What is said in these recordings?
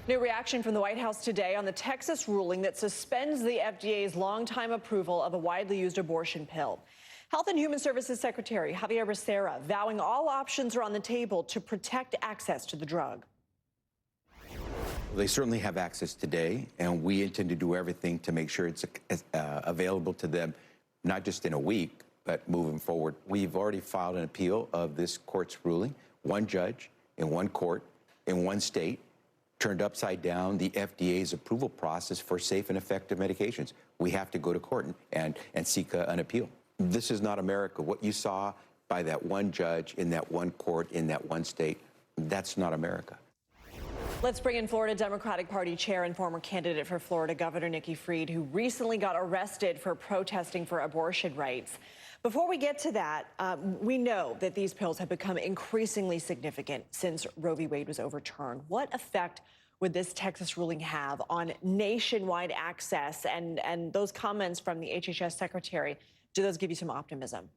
New reaction from the White House today on the Texas ruling that suspends the FDA's longtime approval of a widely used abortion pill. Health and Human Services Secretary Javier Becerra vowing all options are on the table to protect access to the drug. They certainly have access today, and we intend to do everything to make sure it's available to them, not just in a week, but moving forward. We've already filed an appeal of this court's ruling. One judge in one court in one state turned upside down the FDA's approval process for safe and effective medications. We have to go to court and seek an appeal. This is not America. What you saw by that one judge in that one court in that one state, that's not America. Let's bring in Florida Democratic Party Chair and former candidate for Florida Governor NIKKI, who recently got arrested for protesting for abortion rights. Before we get to that, we know that these pills have become increasingly significant since Roe v. Wade was overturned. What effect would this Texas ruling have on nationwide access? And those comments from the HHS secretary, do those give you some optimism?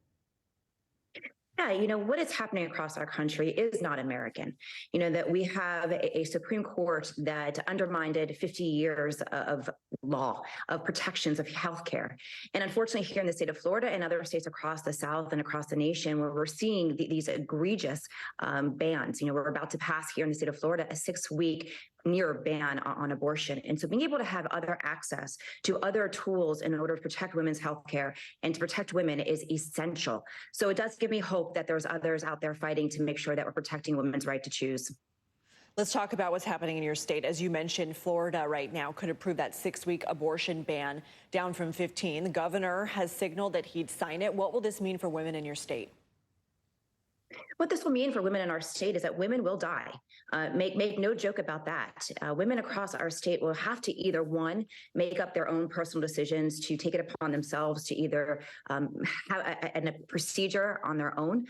Yeah, what is happening across our country is not American. That we have a Supreme Court that undermined 50 years of law, of protections of healthcare. And unfortunately, here in the state of Florida and other states across the South and across the nation, where we're seeing these egregious bans. We're about to pass here in the state of Florida a 6-week near ban on abortion. And so being able to have other access to other tools in order to protect women's health care and to protect women is essential. So it does give me hope that there's others out there fighting to make sure that we're protecting women's right to choose. Let's talk about what's happening in your state. As you mentioned, Florida right now could approve that 6-week abortion ban down from 15. The governor has signaled that he'd sign it. What will this mean for women in your state? What this will mean for women in our state is that women will die. Make no joke about that. Women across our state will have to either, one, make up their own personal decisions to take it upon themselves to either have a procedure on their own,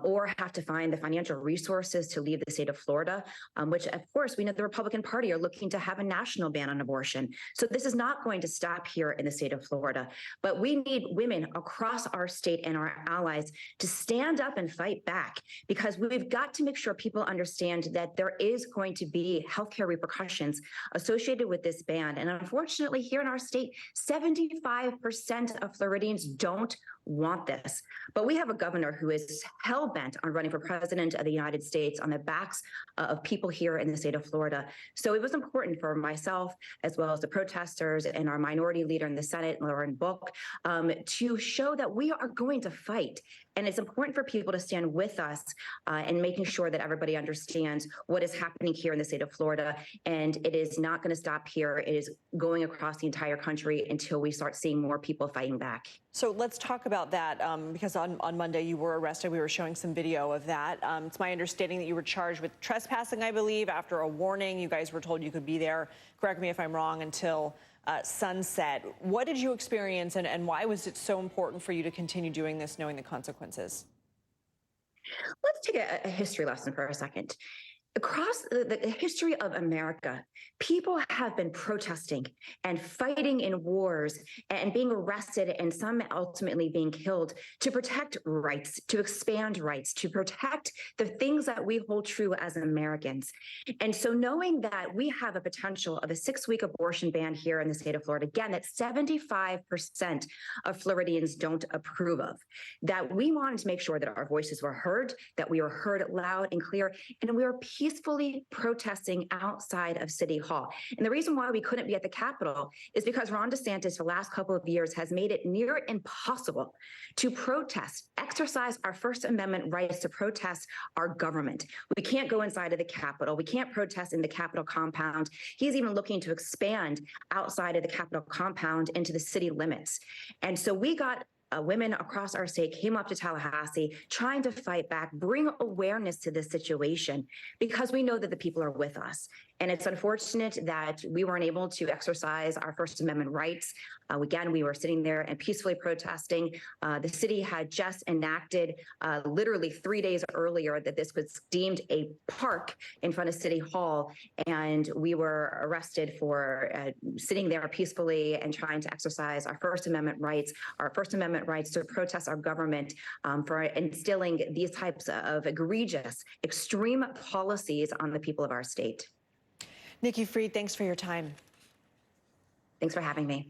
or have to find the financial resources to leave the state of Florida, which, of course, we know the Republican Party are looking to have a national ban on abortion. So this is not going to stop here in the state of Florida. But we need women across our state and our allies to stand up and fight back, because we've got to make sure people understand that there is going to be healthcare repercussions associated with this ban. And unfortunately, here in our state, 75% of Floridians don't want this. But we have a governor who is hell-bent on running for president of the United States on the backs of people here in the state of Florida. So it was important for myself, as well as the protesters and our minority leader in the Senate, Lauren Book, to show that we are going to fight. And it's important for people to stand with us and making sure that everybody understands what is happening here in the state of Florida. And it is not going to stop here. It is going across the entire country until we start seeing more people fighting back. So let's talk about that, because on Monday you were arrested. We were showing some video of that. It's my understanding that you were charged with trespassing, I believe, after a warning. You guys were told you could be there, correct me if I'm wrong, until sunset. What did you experience, and why was it so important for you to continue doing this, knowing the consequences? Let's take a history lesson for a second. Across the history of America, people have been protesting and fighting in wars and being arrested, and some ultimately being killed, to protect rights, to expand rights, to protect the things that we hold true as Americans. And so knowing that we have a potential of a 6-week abortion ban here in the state of Florida, again, that 75% of Floridians don't approve of, that we wanted to make sure that our voices were heard, that we were heard loud and clear, and we were peacefully protesting outside of City Hall. And the reason why we couldn't be at the Capitol is because Ron DeSantis, for the last couple of years, has made it near impossible to protest, exercise our First Amendment rights to protest our government. We can't go inside of the Capitol. We can't protest in the Capitol compound. He's even looking to expand outside of the Capitol compound into the city limits. And so we got women across our state came up to Tallahassee trying to fight back, bring awareness to this situation, because we know that the people are with us. And it's unfortunate that we weren't able to exercise our First Amendment rights. Again, we were sitting there and peacefully protesting. The city had just enacted literally 3 days earlier that this was deemed a park in front of City Hall. And we were arrested for sitting there peacefully and trying to exercise our First Amendment rights to protest our government for instilling these types of egregious, extreme policies on the people of our state. Nikki Fried, thanks for your time. Thanks for having me.